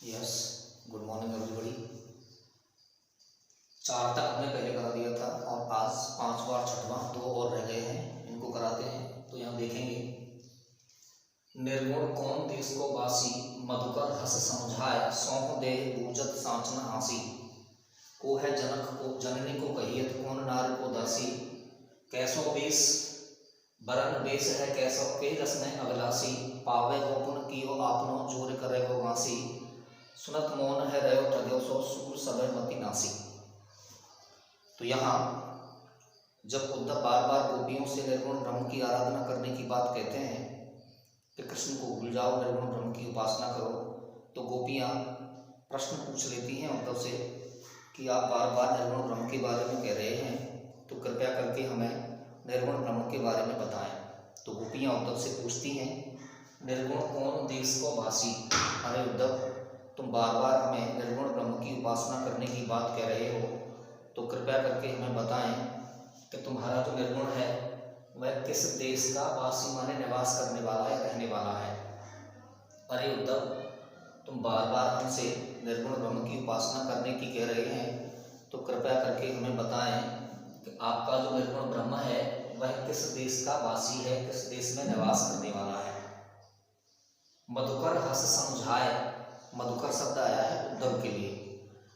Yes, good morning everybody. 4 तक हमने पहले करा दिया था और आज 5वां और 6वां 2 और रह गए हैं, इनको कराते हैं। तो यहाँ देखेंगे, निर्गुण कौन देश को बासी, मधुकर हस समझाए, सौंह दे बूझत साँच न हासी। को है जनक को जननी को कहियत, कौन नार को दासी। कैसो बेस बरन बेस है कैसो, के रस में अभिलाषी। पावे गो पुन कियो आपनो, जोर करे गो घासी। सुनत मौन है रयो ठग्यो सो, सूर सबै मति नासी। तो यहाँ जब उद्धव बार बार गोपियों से निर्गुण ब्रह्म की आराधना करने की बात कहते हैं कि कृष्ण को भूल जाओ, निर्गुण ब्रह्म की उपासना करो, तो गोपियाँ प्रश्न पूछ लेती हैं उद्धव से कि आप बार बार निर्गुण ब्रह्म के बारे में कह रहे हैं, तो कृपया करके हमें निर्गुण ब्रह्म के बारे में बताएं। तो गोपियाँ उद्धव से पूछती हैं, निर्गुण कौन देश को भासी। अरे उद्धव, तुम बार बार हमें निर्गुण ब्रह्म की उपासना करने की बात कह रहे हो, तो कृपया करके हमें बताएं कि तुम्हारा जो निर्गुण है वह किस देश का वासी माने निवास करने वाला है, रहने वाला है। अरे उद्धव, तुम बार बार हमसे निर्गुण ब्रह्म की उपासना करने की कह रहे हैं, तो कृपया करके हमें बताएं कि आपका जो निर्गुण ब्रह्म है वह किस देश का वासी है, किस देश में निवास करने वाला है। मधुकर हंस समझाए, मधुकर शब्द आया है उद्धव के लिए।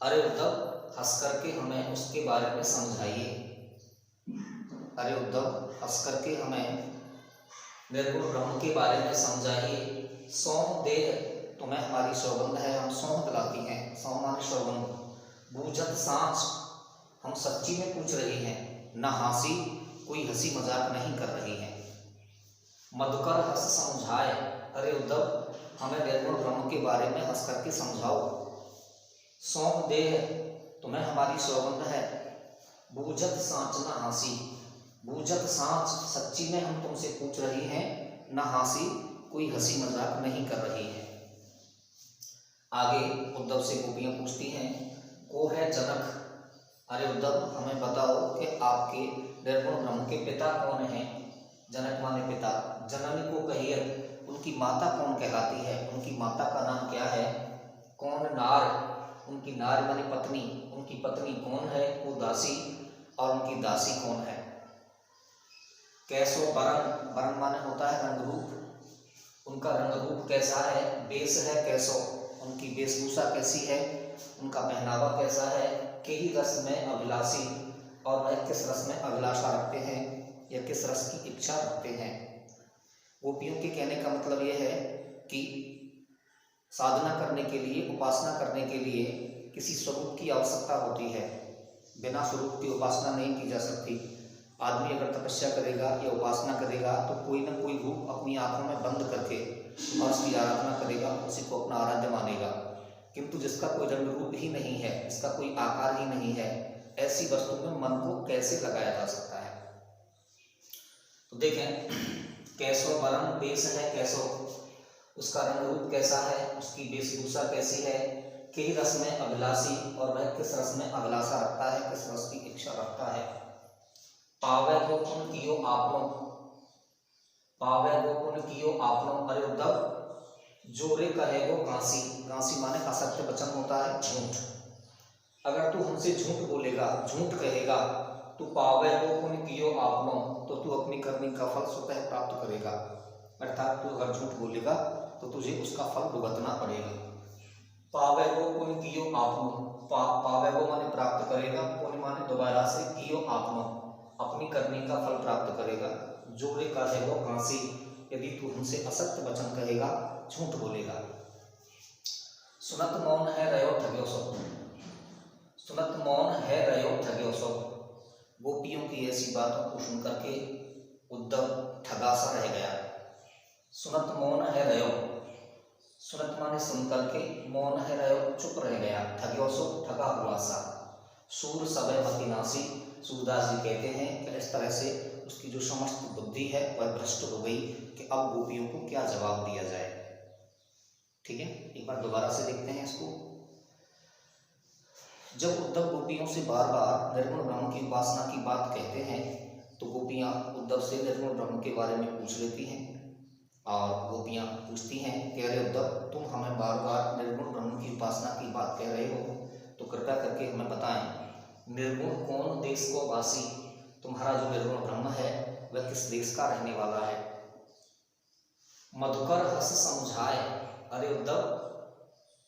अरे उद्धव, हंस करके हमें उसके बारे में समझाइए। अरे उद्धव, हंस करके हमें निर्गुण ब्रह्म के बारे में समझाइए। सौंह दे, तुम्हें हमारी सौगंध है, हम सौंह दिलाती हैं, सौंह माने सौगंध। बूझत साँच, हम सच्ची में पूछ रहे हैं, न हासी, कोई हंसी मजाक नहीं कर रही है। मधुकर हंस समझाए, अरे उद्धव, हमें निर्गुण ब्रह्म के बारे में हंस करके समझाओ। सौंह दे, तुम्हें हमारी सौगंध है। बूझत साँच न हासी, बूझत साँच, सच्ची में हम तुमसे पूछ रही हैं, न हासी, कोई हंसी मजाक नहीं कर रही है। आगे उद्धव से गोपियाँ पूछती हैं, को है जनक। अरे उद्धव, हमें बताओ कि आपके निर्गुण ब्रह्म के पिता कौन हैं। जनक माने पिता। जननी को कहियत, उनकी माता कौन कहलाती है, उनकी माता का नाम क्या है। कौन नार, उनकी नार माने पत्नी, उनकी पत्नी कौन है, वो दासी, और उनकी दासी कौन है। कैसो बरन, बरन माने होता है रंग रूप, उनका रंग रूप कैसा है। बेस है कैसो, उनकी वेशभूषा कैसी है, उनका पहनावा कैसा है। के ही रस में अभिलाषी, और वह किस रस में अभिलाषा रखते हैं या किस रस की इच्छा रखते हैं। गोपियों के कहने का मतलब यह है कि साधना करने के लिए, उपासना करने के लिए किसी स्वरूप की आवश्यकता होती है। बिना स्वरूप की उपासना नहीं की जा सकती। आदमी अगर तपस्या करेगा या उपासना करेगा तो कोई ना कोई रूप अपनी आंखों में बंद करके और उसकी आराधना करेगा, उसी को अपना आराध्य मानेगा। किंतु जिसका कोई रंग रूप ही नहीं है, इसका कोई आकार ही नहीं है, ऐसी वस्तु में मन को कैसे लगाया जा सकता है। तो देखें, कैसो बरन बेस है कैसो, उसका रंग रूप कैसा है, उसकी वेशभूषा कैसी है। के रस में अभिलाषी, और वह किस रस में अभिलाषा रखता है, किस रस की इच्छा रखता है। पावे को पुन कियो आपनो, पावे को पुन कियो आपनो। अरे उद्धव, जोरे कहेगो गांसी, गांसी माने असत्य वचन होता है, झूठ। अगर तू हमसे झूठ बोलेगा, झूठ कहेगा, तू पावे को पुन कियो आपनो, तो तू अपनी करनी का फल स्वतः प्राप्त करेगा। अर्थात तू अगर झूठ बोलेगा तो तुझे उसका फल भुगतना पड़ेगा। पावे को पुन कियो आपनो, पावे को माने प्राप्त करेगा, पुन माने दोबारा से, कियो आपनो, अपनी करनी का फल प्राप्त करेगा। जोरे कहेगो गांसी, यदि तू हमसे असत्य वचन कहेगा, झूठ बोलेगा। सुनत मौन है रयो ठग्यो सो, सुनत मौन है रयो ठग्यो सो। गोपियों की ऐसी बातों को सुन करके उद्धव ठगा सा रह गया। सुनत मौन है रयो, सुनत माने सुन करके, मौन है रयो, चुप रह गया। ठग्यो सो, ठगा हुआ सा। सूर सबै मति नासी, सूरदास जी कहते हैं कि इस तरह से उसकी जो समस्त बुद्धि है वह भ्रष्ट हो गई कि अब गोपियों को क्या जवाब दिया जाए। ठीक है, एक बार दोबारा से देखते हैं इसको। जब उद्धव गोपियों से बार बार निर्गुण ब्रह्म की उपासना की बात कहते हैं, तो गोपियाँ उद्धव से निर्गुण ब्रह्म के बारे में पूछ लेती हैं। और गोपियाँ पूछती हैं कि अरे उद्धव, तुम हमें बार बार निर्गुण ब्रह्म की उपासना की बात कह रहे हो तो कृपया करके हमें बताएं, निर्गुण कौन देश को वासी, तुम्हारा जो निर्गुण ब्रह्म है वह किस देश का रहने वाला है। मधुकर हस समझाए, अरे उद्धव,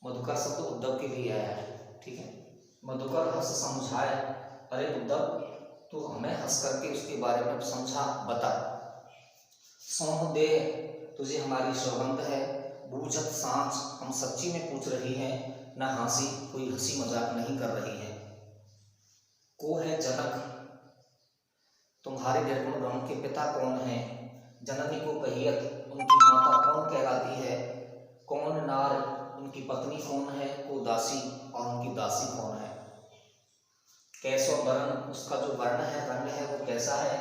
मधुकर शब्द उद्धव के लिए आया है, ठीक है। मधुकर हस समझाए, अरे उद्धव तू हमें हंस करके उसके बारे में समझा बता। सौंह दे, तुझे हमारी सौगंध है, बूझत सांच, हम सच्ची में पूछ रही हैं, न हंसी, कोई हंसी मजाक नहीं कर रही है। को है जनक, तुम्हारे निर्गुण ब्रह्म के पिता कौन है। जननी को कहियत, उनकी माता कौन कहलाती है। कौन नार, उनकी पत्नी कौन है। को दासी, और उनकी दासी कौन है। कैसो वर्ण, उसका जो वर्ण है, रंग है, वो कैसा है।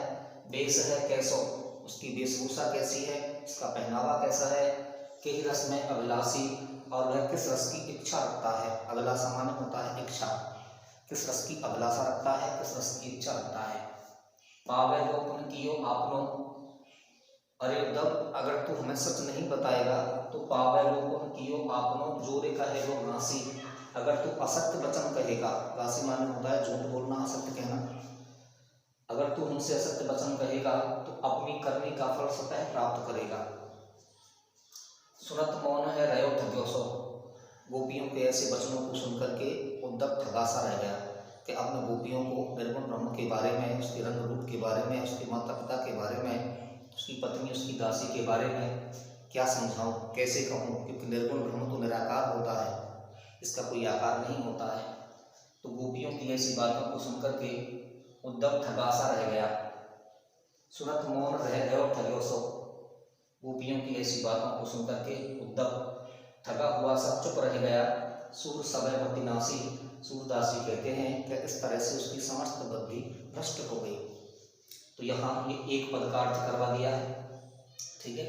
वेश है कैसो, उसकी वेशभूषा कैसी है, उसका पहनावा कैसा है। के रस में अभिलाषी, और वह किस रस की इच्छा रखता है। अभिलाषा माने होता है इच्छा, किस रस की अभिलाषा रखता है, किस रस की इच्छा रखता है। पावे वो पुन कियो आपनो, अरे उद्धव अगर तू हमें सच नहीं बताएगा तो पावे वो पुन कियो आपनो, जो रेखा है वो घासी, अगर तू असत्य वचन कहेगा, घासी माने होता है झूठ बोलना, असत्य कहना। अगर तू हमसे असत्य वचन कहेगा तो अपनी करनी का फल स्वतः प्राप्त करेगा। सुनत मौन है रयो ठग्योसो, गोपियों के ऐसे वचनों को सुनकर के उद्धव ठगासा रह गया कि अपने गोपियों को निर्गुण ब्रह्म के बारे में, उसके रंग रूप के बारे में, उसके माता पिता के बारे में, उसकी पत्नी, उसकी दासी के बारे में क्या समझाऊं, कैसे कहूँ, क्योंकि निर्गुण ब्रह्म तो निराकार होता है, इसका कोई आकार नहीं होता है। तो गोपियों की ऐसी बातों को सुनकर के उद्धव ठगासा रह गया। सुनत मौन रह गयो ठग्योसो, गोपियों की ऐसी बातों को सुनकर के उद्धव ठगा हुआ सा चुप रह गया। सूर समय भक्तिनाशी, सूरदासी कहते हैं कि इस तरह से उसकी समस्त बुद्धि भ्रष्ट हो गई। तो यहाँ ये एक पद का अर्थ करवा दिया है, ठीक है।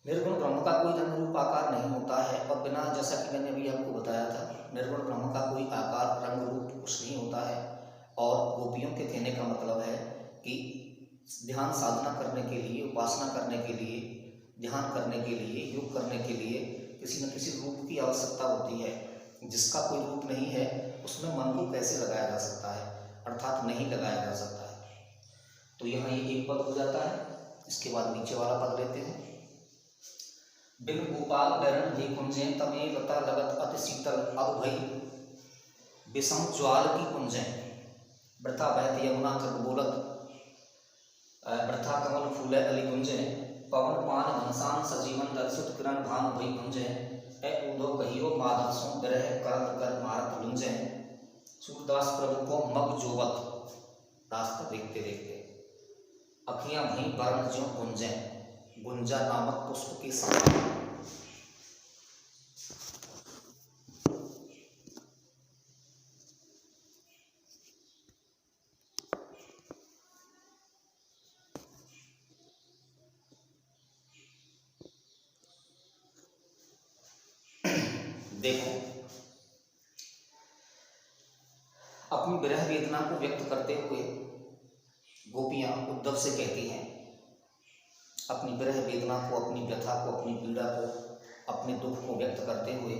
निर्गुण ब्रह्म का कोई रंग रूप आकार नहीं होता है, और बिना, जैसा कि मैंने अभी आपको बताया था, निर्गुण ब्रह्म का कोई आकार रंग रूप कुछ नहीं होता है। और गोपियों के कहने का मतलब है कि ध्यान साधना करने के लिए, उपासना करने के लिए, ध्यान करने के लिए, योग करने के लिए किसी न किसी रूप की आवश्यकता होती है। जिसका कोई रूप नहीं है उसमें मन को कैसे लगाया जा सकता है, अर्थात नहीं लगाया जा सकता है। तो यहाँ ये एक पद हो जाता है। इसके बाद नीचे वाला पद लेते हैं। बिन गोपाल बैरण भी कुंजे, तमे लता लगत अति शीतल, अब भई विषम ज्वाल की कुंजे। वृथा बहत यमुना कब बोलत, वृथा कमल फूले अली गुंजे। पवन पान घनसान सजीवन दर्शित किरण भान भई कुंजे। ए उदो कहियो माधव सो विरह करत कर मारत लुंजे। सूरदास प्रभु को मग जोवत, रास्ता देखते देखते अखियां भई वर्ण ज्यों गुंजे, गुंजा नामक पुष्प के समान। देखो, अपनी विरह वेदना को व्यक्त करते हुए गोपियां उद्धव से कहती हैं, अपनी विरह वेदना को, अपनी व्यथा को, अपनी पीड़ा को, अपने दुख को व्यक्त करते हुए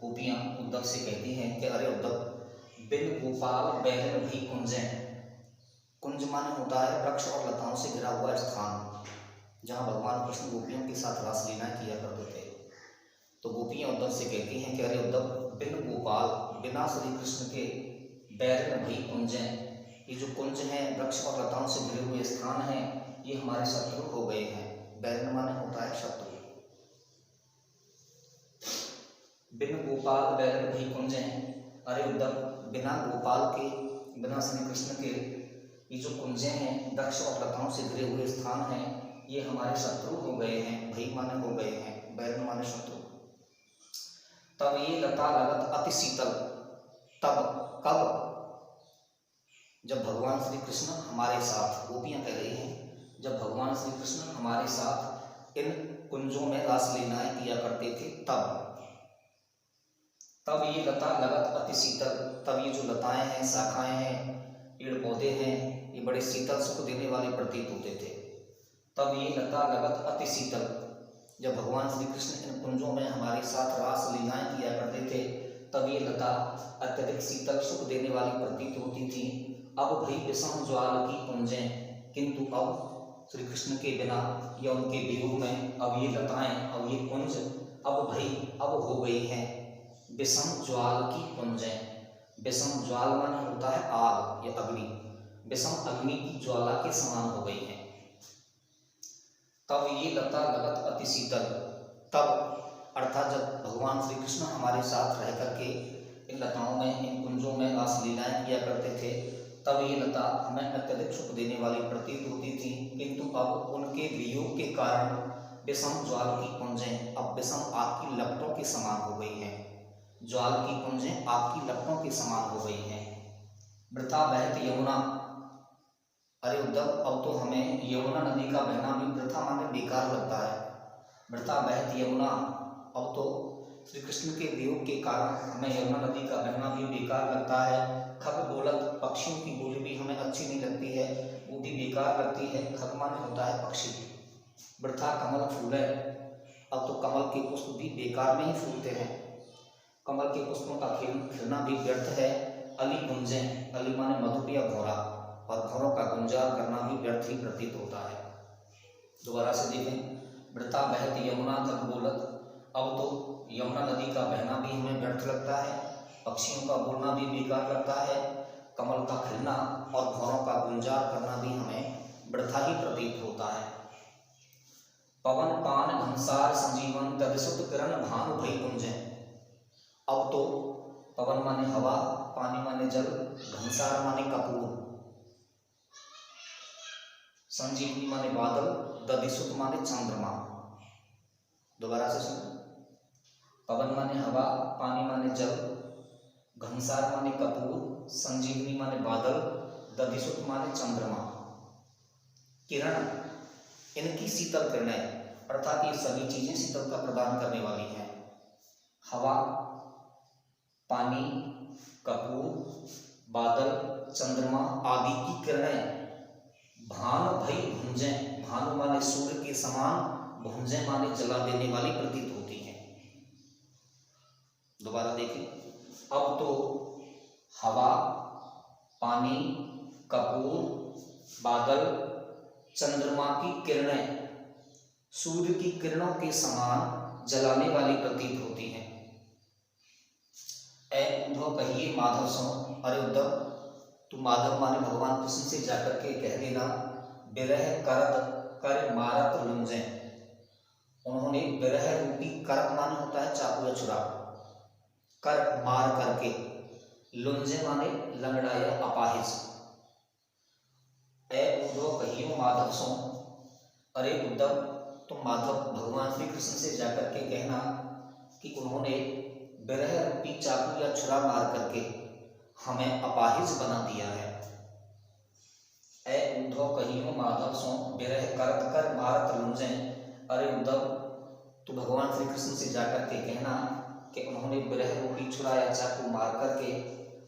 गोपियां उद्धव से कहती हैं कि अरे उद्धव, बिन गोपाल बैरन भी कुंजे। कुंज माने होता है वृक्ष और लताओं से घिरा हुआ स्थान, जहाँ भगवान कृष्ण गोपियों के साथ रास लीलाएं किया करते थे। तो गोपियां उद्धव से कहती हैं कि अरे उद्धव, बिन गोपाल, बिना श्री कृष्ण के, बैरन भी कुंजे, ये जो कुंज हैं, वृक्ष और लताओं से घिरे हुए स्थान हैं, ये हमारे शत्रु हो गए हैं। बैरन माने होता है शत्रु। बिन गोपाल बैरन भी कुंजे, अरे उद्धव, बिना गोपाल के, बिना श्री कृष्ण के ये जो कुंजे हैं, वृक्ष और लताओं से घिरे हुए स्थान हैं, ये हमारे शत्रु हो गए हैं। भई माने हो गए हैं, बैरन माने शत्रु। तब ये लता लगत अति शीतल, तब कब, जब भगवान श्री कृष्ण हमारे साथ, गोपियां कह रही हैं, जब भगवान श्री कृष्ण हमारे साथ इन कुंजों में रास लीलाएं किया करते थे, तब ये लता लगत अति शीतल, तब ये जो लताएं हैं, शाखाएं हैं, पेड़ पौधे हैं, ये बड़े शीतल सुख देने वाले प्रतीत होते थे। तब ये लता लगत अति शीतल, जब भगवान श्री कृष्ण इन कुंजों में हमारे साथ रास लीलाएं किया करते थे तब ये लता अत्यधिक शीतल सुख देने वाली प्रतीत होती थी। अब भई विषम ज्वाल की पुंजें, किंतु अब श्री कृष्ण के बिना या उनके वियोग में अब ये लताएं, अब ये कुंज अब हो गई हैं विषम ज्वाल की पुंजें। विषम ज्वाल माने होता है आग या अग्नि, विषम अग्नि की ज्वाला के समान हो गई है। तब ये लता लगत अति शीतल, तब अर्थात जब भगवान श्री कृष्ण हमारे साथ रह करके इन लताओं में, इन कुंजों में रास लीलाएं किया करते थे, तब ये लता हमें अत्यधिक सुख देने वाली प्रतीत होती थी। किंतु अब उनके वियोग के कारण विषम ज्वाल की पुंजें अब विषम आग की लपटों के समान हो गई हैं। ज्वाल की पुंजें आग की लपटों के समान हो गई हैं। वृथा बहत यमुना, अरे उद्धव अब तो हमें यमुना नदी का बहना भी वृथा माने बेकार लगता है। वृथा बहत यमुना, अब तो श्री कृष्ण के वियोग के कारण हमें यमुना नदी का बहना भी बेकार लगता है। खग बोलत, पक्षियों की बोली भी हमें अच्छी नहीं लगती है, वो भी बेकार लगती है। खग माने होता है पक्षी। वृथा कमल फूले, अब तो कमल के पुष्प भी बेकार में ही फूलते हैं, कमल के पुष्पों का खिलना भी व्यर्थ है। अली गुंजें, अली माने मधुप या घोड़ा, और घोड़ों का गुंजार करना भी व्यर्थ ही प्रतीत होता है। दोबारा से देखें, वृथा बहत यमुना खग बोलत, अब तो यमुना नदी का बहना भी हमें व्यर्थ लगता है, पक्षियों का बोलना भी बेकार लगता है, कमल का खिलना और घोड़ों का गुंजार करना भी हमें वृथा ही प्रतीत होता है। पवन पान घनसार संजीवन तदसुत किरण भानु भई कुंजें, अब तो पवन माने हवा, पानी माने जल, घनसार माने कपूर, संजीवनी माने बादल, दधिसुत माने चंद्रमा। दोबारा से सुनो, पवन माने हवा, पानी माने जल, घनसार माने कपूर, संजीवनी माने बादल, दधिसुत माने चंद्रमा। किरण, इनकी शीतल किरणें, अर्थात ये सभी चीजें शीतलता प्रदान करने वाली हैं। हवा, पानी, कपूर, बादल, चंद्रमा आदि की किरणें भानु भई भुंजें, भानु माने सूर्य के समान, भुंजें माने जला देने वाली प्रतीत होती हैं। दोबारा देखें, अब तो हवा, पानी, कपूर, बादल, चंद्रमा की किरणें सूर्य की किरणों के समान जलाने वाली प्रतीत होती हैं। ऐ उद्धव कहिए माधव सो, अरे उद्धव तू माधव माने भगवान कृष्ण से जाकर के कह देना, विरह करत कर मारत लुंजें, उन्होंने विरह रूपी करत माने होता है चाकू या छुरा, कर मार करके, लुंजे माने लंगड़ा या अपाहिज। ऐ उद्धव कहियो माधव सो, अरे उद्धव तुम माधव भगवान श्री कृष्ण से जाकर के कहना कि उन्होंने विरह रूपी चाकू या छुरा मार करके हमें अपाहिज बना दिया है। ऐ उद्धव कहियो माधव सो विरह करत कर मारत लुंजें, अरे उद्धव तो भगवान श्री कृष्ण से जाकर के कहना कि उन्होंने विरह रूपी छुरा या चाकू मार करके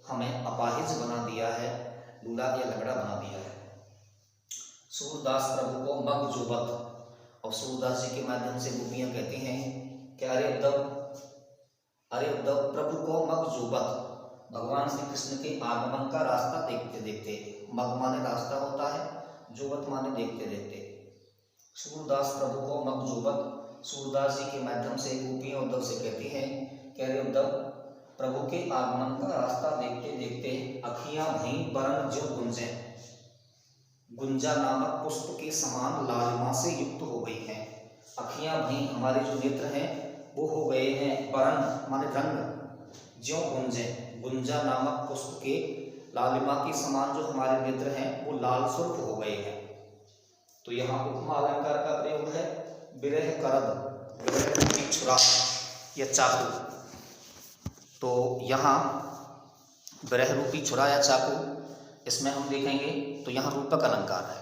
हमें अपाहिज बना दिया है, लूला या लंगड़ा बना दिया है। सूरदास प्रभु को मग जोबत, और सूरदास जी के माध्यम से गोपियां कहती हैं कि अरे उद्धव प्रभु को मग जोबत, भगवान श्री कृष्ण के आगमन का रास्ता देखते देखते, मग माने रास्ता होता है, जोबत माने देखते देखते। सूरदास प्रभु को मग जोबत, सूरदास जी के माध्यम से गोपियां उद्धव से कहती हैं कि अरे उद्धव प्रभु के आगमन का रास्ता देखते देखते अखियां भई बरन जो गुंजें, गुंजा नामक पुष्प के समान लालिमा से युक्त हो गई हैं। अखियां भई हमारे जो नेत्र हैं वो हो गए हैं बरन माने रंग, ज्यों गुंजें, गुंजा नामक पुष्प के लालिमा के समान जो हमारे नेत्र हैं वो लाल सुर्ख हो गए हैं। तो यहाँ उपमा अलंकार का प्रयोग है, विरह करद, विरह रूपी छुरा या चाकू। तो यहाँ विरह रूपी छुरा या चाकू, इसमें हम देखेंगे तो यहाँ रूपक अलंकार है।